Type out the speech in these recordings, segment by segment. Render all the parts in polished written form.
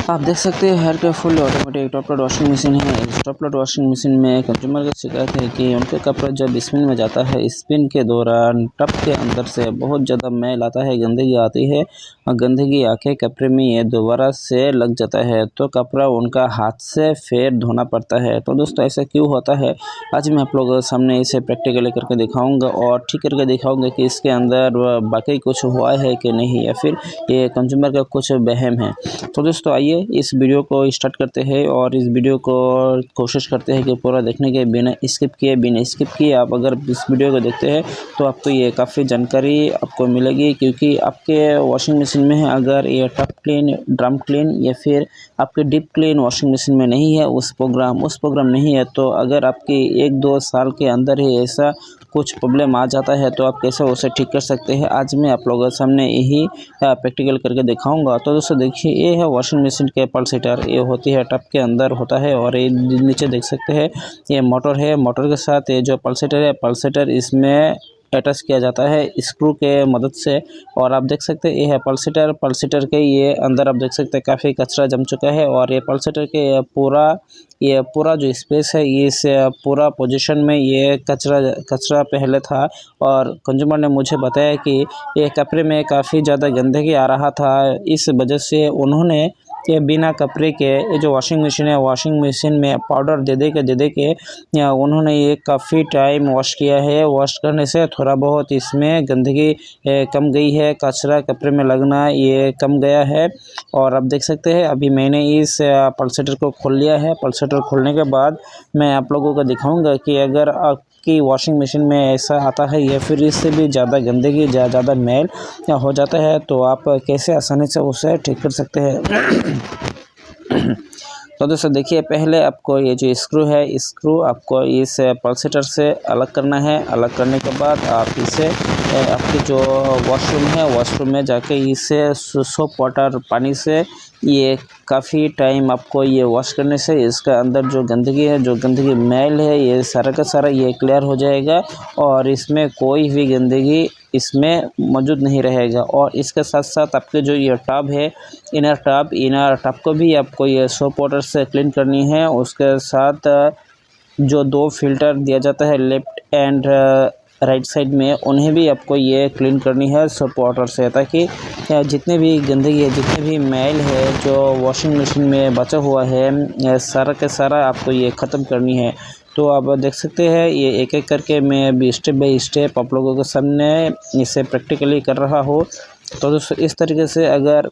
आप देख सकते हैं हेयर के full automatic top load washing machine है। इस टॉप लोड वॉशिंग मशीन में कंज्यूमर की शिकायत है कि उनके कपड़ा जब स्पिन में जाता है, स्पिन के दौरान टब के अंदर से बहुत ज़्यादा मैल आता है, गंदगी आती है और गंदगी आके कपड़े में ये दोबारा से लग जाता है, तो कपड़ा उनका हाथ से फिर धोना पड़ता है। तो दोस्तों ऐसा क्यों होता है, आज मैं आप लोगों के सामने इसे प्रैक्टिकली करके दिखाऊँगा और ठीक करके दिखाऊँगा कि इसके अंदर बाकी कुछ हुआ है कि नहीं, या फिर ये कंज्यूमर का कुछ वहम है। तो दोस्तों आइए इस वीडियो को स्टार्ट करते हैं और इस वीडियो को कोशिश करते हैं कि पूरा देखने के बिना स्किप किए आप अगर इस वीडियो को देखते हैं तो आपको ये काफ़ी जानकारी आपको मिलेगी, क्योंकि आपके वॉशिंग मशीन में है अगर ये टप क्लीन, ड्रम क्लीन या फिर आपके डीप क्लीन वॉशिंग मशीन में नहीं है, उस प्रोग्राम नहीं है, तो अगर आपकी 1-2 साल के अंदर ही ऐसा कुछ प्रॉब्लम आ जाता है तो आप कैसे उसे ठीक कर सकते हैं, आज मैं आप लोगों के सामने यही प्रैक्टिकल करके दिखाऊंगा। तो दोस्तों देखिए, ये है वॉशिंग मशीन के पल्सेटर, ये होती है टब के अंदर होता है और ये नीचे देख सकते हैं ये मोटर है। मोटर के साथ ये जो पल्सेटर है, पल्सेटर इसमें अटैच किया जाता है स्क्रू के मदद से। और आप देख सकते हैं ये है पल्सेटर के ये अंदर आप देख सकते हैं काफ़ी कचरा जम चुका है और ये पल्सेटर के ये पूरा जो स्पेस है, इस पूरा पोजीशन में ये कचरा पहले था और कंज्यूमर ने मुझे बताया कि ये कपड़े में काफ़ी ज़्यादा गंदगी आ रहा था। इस वजह से उन्होंने ये बिना कपड़े के ये जो वॉशिंग मशीन है, वॉशिंग मशीन में पाउडर दे दे के उन्होंने ये काफ़ी टाइम वॉश किया है। वॉश करने से थोड़ा बहुत इसमें गंदगी कम गई है, कचरा कपड़े में लगना ये कम गया है। और आप देख सकते हैं अभी मैंने इस पल्सेटर को खोल लिया है। पल्सेटर खोलने के बाद मैं आप लोगों को दिखाऊंगा कि अगर आपकी वॉशिंग मशीन में ऐसा आता है या फिर इससे भी ज़्यादा गंदगी ज़्यादा मैल हो जाता है तो आप कैसे आसानी से उसे ठीक कर सकते हैं। तो दोस्तों देखिए, पहले आपको ये जो स्क्रू है, स्क्रू आपको इस पल्सेटर से अलग करना है। अलग करने के बाद आप इसे आपके जो वॉशरूम है, वॉशरूम में जाके इसे सोप वाटर पानी से ये काफ़ी टाइम आपको ये वॉश करने से इसका अंदर जो गंदगी है, जो गंदगी मैल है, ये सारा का सारा ये क्लियर हो जाएगा और इसमें कोई भी गंदगी इसमें मौजूद नहीं रहेगा। और इसके साथ साथ आपके जो ये टब है, इनर टब को भी आपको ये सोप वाटर से क्लीन करनी है। उसके साथ जो 2 फिल्टर दिया जाता है लेफ़्ट एंड राइट साइड में, उन्हें भी आपको ये क्लीन करनी है सोप वाटर से, ताकि जितने भी गंदगी है, जितने भी मैल है जो वॉशिंग मशीन में बचा हुआ है, सारा का सारा आपको ये ख़त्म करनी है। तो आप देख सकते हैं ये एक करके मैं अभी स्टेप बाय स्टेप आप लोगों के सामने इसे प्रैक्टिकली कर रहा हूँ। तो दोस्तों इस तरीके से अगर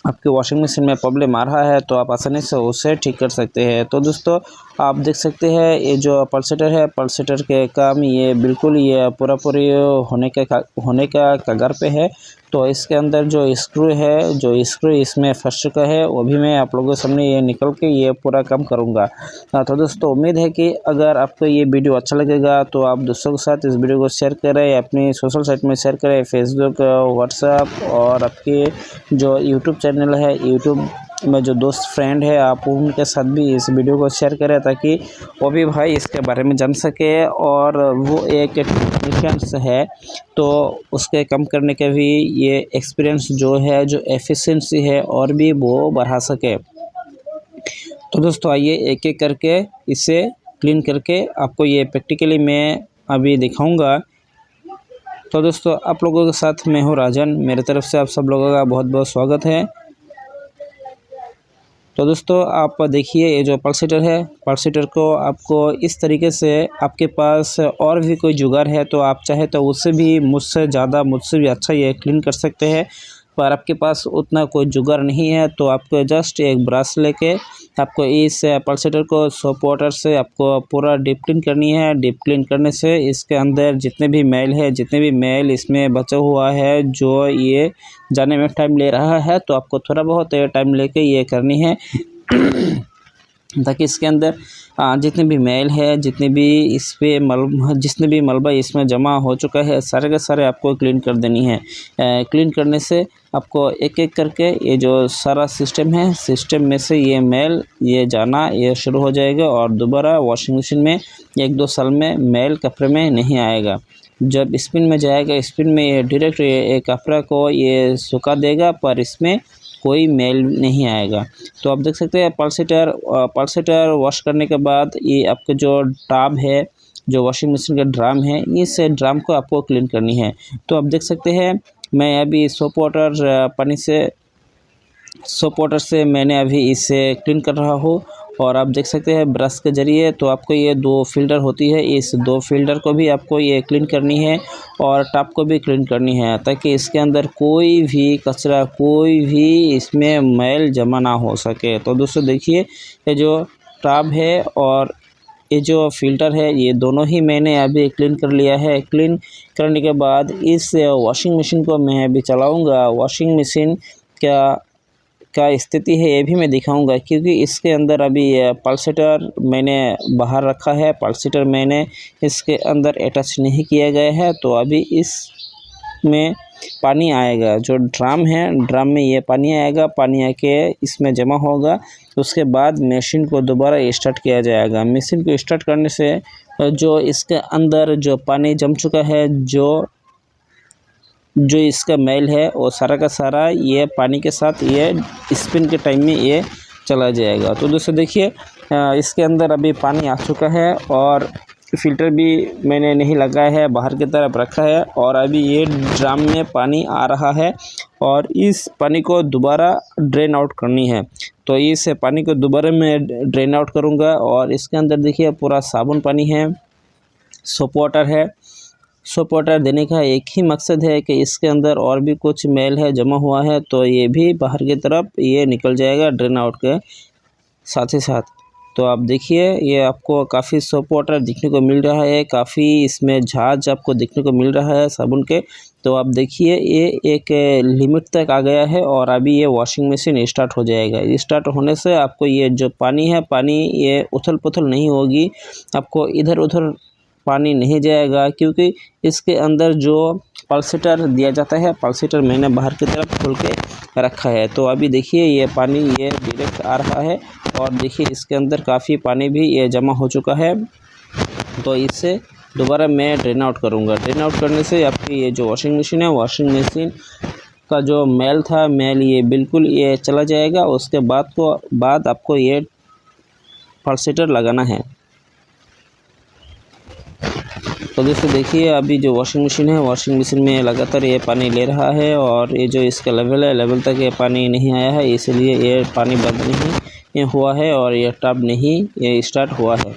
आपके वॉशिंग मशीन में प्रॉब्लम आ रहा है तो आप आसानी से उसे ठीक कर सकते हैं। तो दोस्तों आप देख सकते हैं ये जो पल्सेटर है, पल्सेटर के काम ये बिल्कुल ये पूरी होने का कगार पे है। तो इसके अंदर जो स्क्रू इसमें फंस चुका है, वो भी मैं आप लोगों के सामने ये निकल के ये पूरा काम करूँगा। तो दोस्तों उम्मीद है कि अगर आपको ये वीडियो अच्छा लगेगा तो आप दोस्तों के साथ इस वीडियो को शेयर करें, अपनी सोशल साइट में शेयर करें, फेसबुक, व्हाट्सएप और आपके जो यूट्यूब चैनल है, यूट्यूब में जो दोस्त फ्रेंड है आप उनके साथ भी इस वीडियो को शेयर करें, ताकि वो भी भाई इसके बारे में जान सके और वो एक टेक्नीशियंस है तो उसके कम करने के भी ये एक्सपीरियंस जो है, जो एफिशिएंसी है और भी वो बढ़ा सके। तो दोस्तों आइए एक एक करके इसे क्लीन करके आपको ये प्रैक्टिकली मैं अभी दिखाऊंगा। तो दोस्तों आप लोगों के साथ मैं हूँ राजन, मेरे तरफ से आप सब लोगों का बहुत बहुत स्वागत है। तो दोस्तों आप देखिए ये जो पल्सेटर है, पल्सेटर को आपको इस तरीके से, आपके पास और भी कोई जुगाड़ है तो आप चाहे तो उससे भी मुझसे भी अच्छा ये क्लीन कर सकते हैं, पर आपके पास उतना कोई जुगाड़ नहीं है तो आपको जस्ट एक ब्रश लेके आपको इस पल्सेटर को सोप वाटर से आपको पूरा डीप क्लीन करनी है। डीप क्लीन करने से इसके अंदर जितने भी मैल इसमें बचा हुआ है, जो ये जाने में टाइम ले रहा है, तो आपको थोड़ा बहुत टाइम लेके ये करनी है ताकि इसके अंदर जितने भी मैल है, जितने भी मलबा इसमें जमा हो चुका है, सारे के सारे आपको क्लीन कर देनी है। क्लीन करने से आपको एक एक करके ये जो सारा सिस्टम है, सिस्टम में से ये मैल ये जाना ये शुरू हो जाएगा और दोबारा वॉशिंग मशीन में 1-2 साल में मैल कपड़े में नहीं आएगा। जब स्पिन में जाएगा, स्पिन में ये डायरेक्ट ये कपड़ा को ये सुखा देगा, पर इसमें कोई मेल नहीं आएगा। तो आप देख सकते हैं पल्सेटर वॉश करने के बाद ये आपका जो टब है, जो वॉशिंग मशीन का ड्रम है, इस ड्रम को आपको क्लीन करनी है। तो आप देख सकते हैं मैं अभी सोप वाटर से मैंने अभी इसे क्लीन कर रहा हूँ। और आप देख सकते हैं ब्रश के ज़रिए तो आपको ये 2 फ़िल्टर होती है, इस 2 फ़िल्टर को भी आपको ये क्लीन करनी है और टब को भी क्लीन करनी है, ताकि इसके अंदर कोई भी कचरा, कोई भी इसमें मैल जमा ना हो सके। तो दोस्तों देखिए ये जो टब है और ये जो फ़िल्टर है, ये दोनों ही मैंने अभी क्लीन कर लिया है। क्लीन करने के बाद इस वॉशिंग मशीन को मैं अभी चलाऊँगा। वॉशिंग मशीन क्या स्थिति है ये भी मैं दिखाऊंगा, क्योंकि इसके अंदर अभी पल्सेटर मैंने बाहर रखा है, पल्सेटर मैंने इसके अंदर अटैच नहीं किया गया है। तो अभी इसमें पानी आएगा, जो ड्रम है, ड्रम में ये पानी आएगा, पानी आके इसमें जमा होगा। उसके बाद मशीन को दोबारा स्टार्ट किया जाएगा। मशीन को स्टार्ट करने से जो इसके अंदर जो पानी जम चुका है, जो इसका मैल है, वो सारा का सारा ये पानी के साथ ये स्पिन के टाइम में ये चला जाएगा। तो दोस्तों देखिए इसके अंदर अभी पानी आ चुका है और फ़िल्टर भी मैंने नहीं लगाया है, बाहर की तरफ रखा है। और अभी ये ड्रम में पानी आ रहा है और इस पानी को दोबारा ड्रेन आउट करनी है। तो इस पानी को दोबारा मैं ड्रेन आउट करूँगा। और इसके अंदर देखिए पूरा साबुन पानी है, सोप वाटर है। सोप वाटर देने का एक ही मकसद है कि इसके अंदर और भी कुछ मैल है जमा हुआ है, तो ये भी बाहर की तरफ ये निकल जाएगा ड्रेन आउट के साथ ही साथ। तो आप देखिए ये आपको काफ़ी सोप वाटर दिखने को मिल रहा है, काफ़ी इसमें झाग आपको दिखने को मिल रहा है साबुन के। तो आप देखिए ये एक लिमिट तक आ गया है और अभी ये वॉशिंग मशीन स्टार्ट हो जाएगा। स्टार्ट होने से आपको ये जो पानी है, पानी ये उथल पुथल नहीं होगी, आपको इधर उधर पानी नहीं जाएगा, क्योंकि इसके अंदर जो पल्सेटर दिया जाता है, पल्सेटर मैंने बाहर की तरफ खोल के रखा है। तो अभी देखिए ये पानी ये डायरेक्ट आ रहा है और देखिए इसके अंदर काफ़ी पानी भी ये जमा हो चुका है। तो इससे दोबारा मैं ड्रेन आउट करूँगा। ड्रेन आउट करने से आपकी ये जो वॉशिंग मशीन है, वॉशिंग मशीन का जो मैल था, मैल ये बिल्कुल ये चला जाएगा। उसके बाद आपको ये पल्सेटर लगाना है। तो दोस्तों देखिए अभी जो वॉशिंग मशीन है, वॉशिंग मशीन में लगातार ये पानी ले रहा है और ये जो इसका लेवल है, लेवल तक ये पानी नहीं आया है, इसलिए ये पानी बंद नहीं हुआ है और ये टब नहीं ये स्टार्ट हुआ है।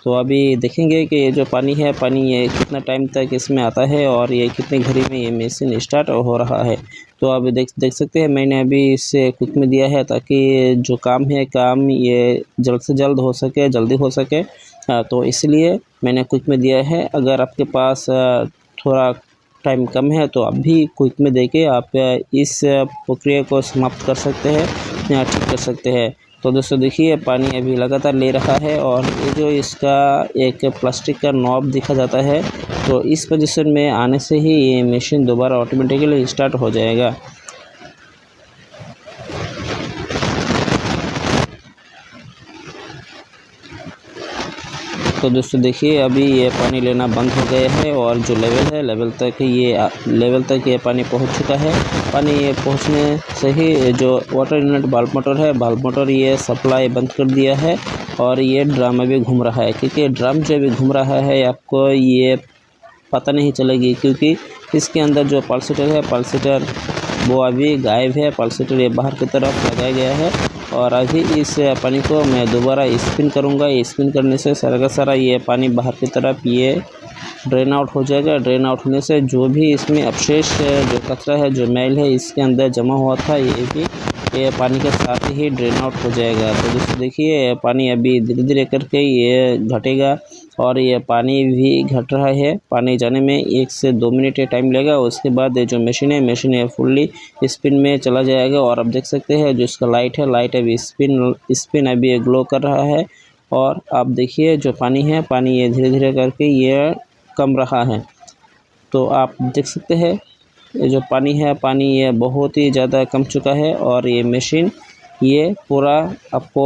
तो अभी देखेंगे कि ये जो पानी है, पानी ये कितना टाइम तक इसमें आता है और ये कितनी घड़ी में ये मशीन स्टार्ट हो रहा है। तो अभी देख सकते हैं मैंने अभी इसे क्विक में दिया है, ताकि जो काम है, काम ये जल्द से जल्द हो सके, जल्दी हो सके। तो इसलिए मैंने क्विक में दिया है। अगर आपके पास थोड़ा टाइम कम है तो आप भी क्विक में देके आप इस प्रक्रिया को समाप्त कर सकते हैं या ठीक कर सकते हैं। तो दोस्तों देखिए पानी अभी लगातार ले रहा है और ये जो इसका एक प्लास्टिक का नॉब दिखा जाता है, तो इस पोजीशन में आने से ही ये मशीन दोबारा ऑटोमेटिकली स्टार्ट हो जाएगा। तो दोस्तों देखिए अभी ये पानी लेना बंद हो गया है और जो लेवल है, लेवल तक ये पानी पहुंच चुका है। पानी ये पहुंचने से ही जो वाटर यूनिट बाल्ब मोटर है, बाल्ब मोटर ये सप्लाई बंद कर दिया है और ये ड्रम अभी घूम रहा है। क्योंकि ड्रम जो अभी घूम रहा है आपको ये पता नहीं चलेगी, क्योंकि इसके अंदर जो पल्सेटर है, पल्सेटर वो अभी गायब है। पल्सेटर ये बाहर की तरफ लगाया गया है और अभी इस पानी को मैं दोबारा स्पिन करूँगा। स्पिन करने से सारा का सारा ये पानी बाहर की तरफ ये ड्रेन आउट हो जाएगा। ड्रेन आउट होने से जो भी इसमें अवशेष जो कचरा है, जो मैल है इसके अंदर जमा हुआ था, ये भी ये पानी के साथ ही ड्रेन आउट हो जाएगा। तो दोस्तों देखिए पानी अभी धीरे धीरे करके ये घटेगा और ये पानी भी घट रहा है। पानी जाने में 1 से 2 मिनट टाइम लगेगा। उसके बाद ये जो मशीन है फुल्ली स्पिन में चला जाएगा। और आप देख सकते हैं जो इसका लाइट है, लाइट अभी स्पिन अभी ये ग्लो कर रहा है। और आप देखिए जो पानी है, पानी ये धीरे धीरे करके ये कम रहा है। तो आप देख सकते हैं ये जो पानी है, पानी ये बहुत ही ज़्यादा कम चुका है और ये मशीन ये पूरा आपको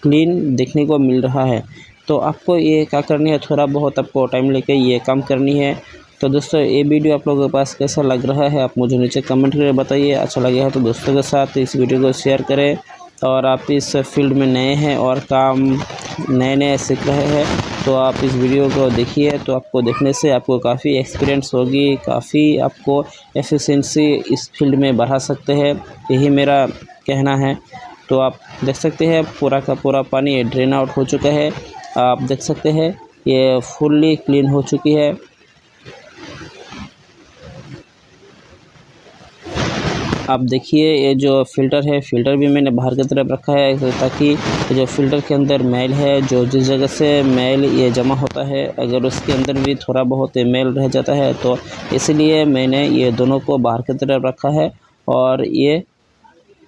क्लीन देखने को मिल रहा है। तो आपको ये क्या करनी है, थोड़ा बहुत आपको टाइम लेके ये काम करनी है। तो दोस्तों ये वीडियो आप लोगों के पास कैसा लग रहा है आप मुझे नीचे कमेंट करके बताइए। अच्छा लगे है तो दोस्तों के साथ इस वीडियो को शेयर करें। और आप इस फील्ड में नए हैं और काम नए सीख रहे हैं तो आप इस वीडियो को देखिए। तो आपको देखने से आपको काफ़ी एक्सपीरियंस होगी, काफ़ी आपको एफिशिएंसी इस फील्ड में बढ़ा सकते हैं, यही मेरा कहना है। तो आप देख सकते हैं पूरा का पूरा पानी ड्रेन आउट हो चुका है। आप देख सकते हैं ये फुल्ली क्लीन हो चुकी है। आप देखिए ये जो फ़िल्टर है, फ़िल्टर भी मैंने बाहर की तरफ रखा है ताकि जो फ़िल्टर के अंदर मैल है, जो जिस जगह से मैल ये जमा होता है, अगर उसके अंदर भी थोड़ा बहुत मैल रह जाता है तो इसलिए मैंने ये दोनों को बाहर की तरफ रखा है और ये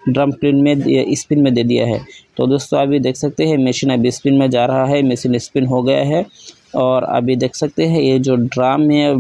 ड्रम क्लीन में ये स्पिन में दे दिया है। तो दोस्तों अभी देख सकते हैं मशीन अभी स्पिन में जा रहा है, मशीन स्पिन हो गया है। और अभी देख सकते हैं ये जो ड्रम है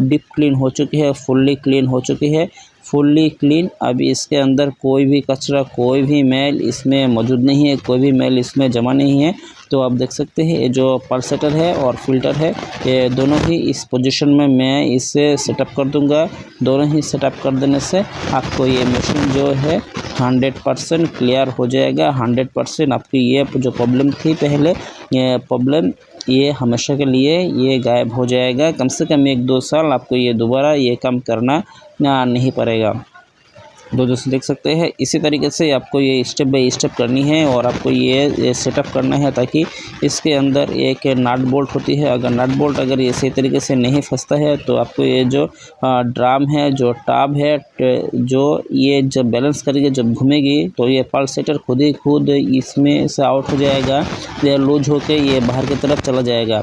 डीप क्लीन हो चुकी है, फुल्ली क्लीन हो चुकी है, फुल्ली क्लीन। अभी इसके अंदर कोई भी कचरा, कोई भी मैल इसमें मौजूद नहीं है, कोई भी मैल इसमें जमा नहीं है। तो आप देख सकते हैं ये जो पल्सेटर है और फिल्टर है ये दोनों ही इस पोजीशन में मैं इसे सेटअप कर दूंगा। दोनों ही सेटअप कर देने से आपको ये मशीन जो है 100% क्लियर हो जाएगा। 100% आपकी ये जो प्रॉब्लम थी पहले, ये प्रॉब्लम ये हमेशा के लिए ये गायब हो जाएगा। कम से कम 1-2 साल आपको ये दोबारा ये काम करना नहीं पड़ेगा। तो दोस्तों देख सकते हैं इसी तरीके से आपको ये स्टेप बाय स्टेप करनी है और आपको ये सेटअप करना है ताकि इसके अंदर एक नट बोल्ट होती है। अगर नट बोल्ट अगर ये सही तरीके से नहीं फंसता है तो आपको ये जो ड्रम है, जो टब है, जो ये जब बैलेंस करेगी, जब घूमेगी तो ये पल्सेटर खुद इसमें से आउट हो जाएगा, ये लूज होके ये बाहर की तरफ चला जाएगा,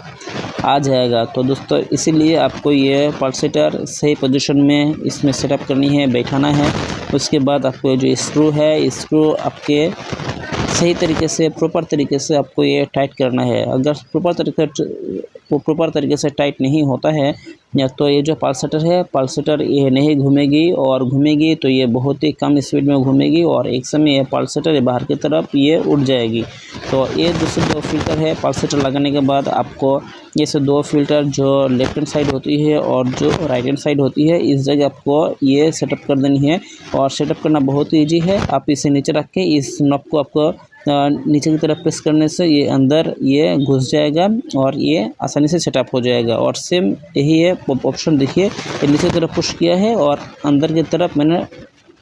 आ जाएगा। तो दोस्तों इसीलिए आपको ये पल्सेटर सही पोजीशन में इसमें सेटअप करनी है, बैठाना है। उसके बाद आपको जो स्क्रू है, स्क्रू आपके सही तरीके से प्रॉपर तरीके से आपको ये टाइट करना है। अगर प्रॉपर तरीके से टाइट नहीं होता है या तो ये जो पल्सेटर ये नहीं घूमेगी, और घूमेगी तो ये बहुत ही कम स्पीड में घूमेगी और एक समय ये पल्सेटर बाहर की तरफ ये उड़ जाएगी। तो ये दूसरे 2 फिल्टर है, पल्सेटर लगाने के बाद आपको ये से 2 फिल्टर जो लेफ्ट हैंड साइड होती है और जो राइट हैंड साइड होती है इस जगह आपको ये सेटअप कर देनी है। और सेटअप करना बहुत ही ईजी है। आप इसे नीचे रख के इस नॉब को आपको नीचे की तरफ प्रेस करने से ये अंदर ये घुस जाएगा और ये आसानी से सेटअप हो जाएगा। और सेम यही है ऑप्शन, देखिए ये नीचे की तरफ पुश किया है और अंदर की तरफ मैंने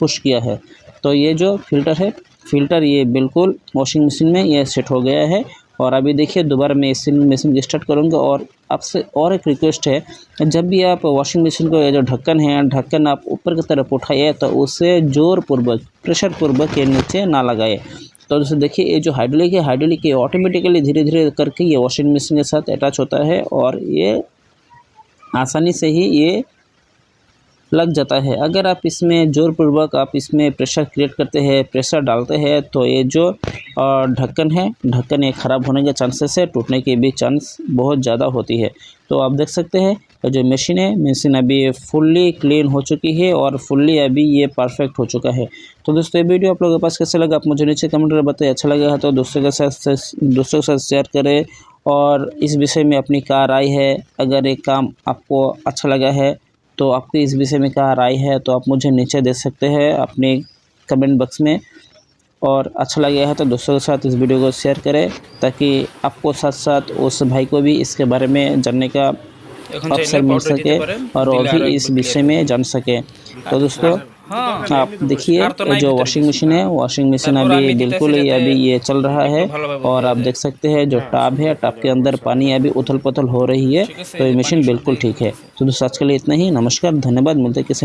पुश किया है। तो ये जो फिल्टर है, फिल्टर ये बिल्कुल वॉशिंग मशीन में ये सेट हो गया है। और अभी देखिए दोबारा मैं इस मशीन स्टार्ट करूँगा। और आपसे और एक रिक्वेस्ट है, जब भी आप वॉशिंग मशीन को ये जो ढक्कन है, ढक्कन आप ऊपर की तरफ उठाइए तो उसे जोरपूर्वक, प्रेशरपूर्वक के नीचे ना लगाए। तो दोस्तों देखिए ये जो हाइड्रोलिक ये ऑटोमेटिकली धीरे करके ये वॉशिंग मशीन के साथ अटैच होता है और ये आसानी से ही ये लग जाता है। अगर आप इसमें जोरपूर्वक आप इसमें प्रेशर क्रिएट करते हैं, प्रेशर डालते हैं तो ये जो ढक्कन है, ढक्कन ये ख़राब होने के चांसेस है, टूटने के भी चांस बहुत ज़्यादा होती है। तो आप देख सकते हैं जो मशीन है, मशीन अभी फुल्ली क्लीन हो चुकी है और फुल्ली अभी ये परफेक्ट हो चुका है। तो दोस्तों ये वीडियो आप लोगों के पास कैसा लगा आप मुझे नीचे कमेंट करके बताइए। अच्छा लगा है तो दोस्तों के साथ शेयर करें और इस विषय में अपनी क्या राय है। अगर एक काम आपको अच्छा लगा है तो आपकी इस विषय में क्या राय है तो आप मुझे नीचे दे सकते हैं अपने कमेंट बॉक्स में। और अच्छा लगा है तो दोस्तों के साथ इस वीडियो को शेयर करें ताकि आपको साथ साथ उस भाई को भी इसके बारे में जानने का अवसर मिल सके और वो भी इस विषय में जान सके। तो दोस्तों आप देखिए जो वॉशिंग मशीन है, वॉशिंग मशीन अभी बिल्कुल ही अभी ये चल रहा है। और आप देख सकते हैं जो टब है, टब के अंदर पानी अभी उथल पुथल हो रही है। तो ये मशीन बिल्कुल ठीक है। तो दोस्तों आज के लिए इतना ही। नमस्कार, धन्यवाद। मिलते हैं किसी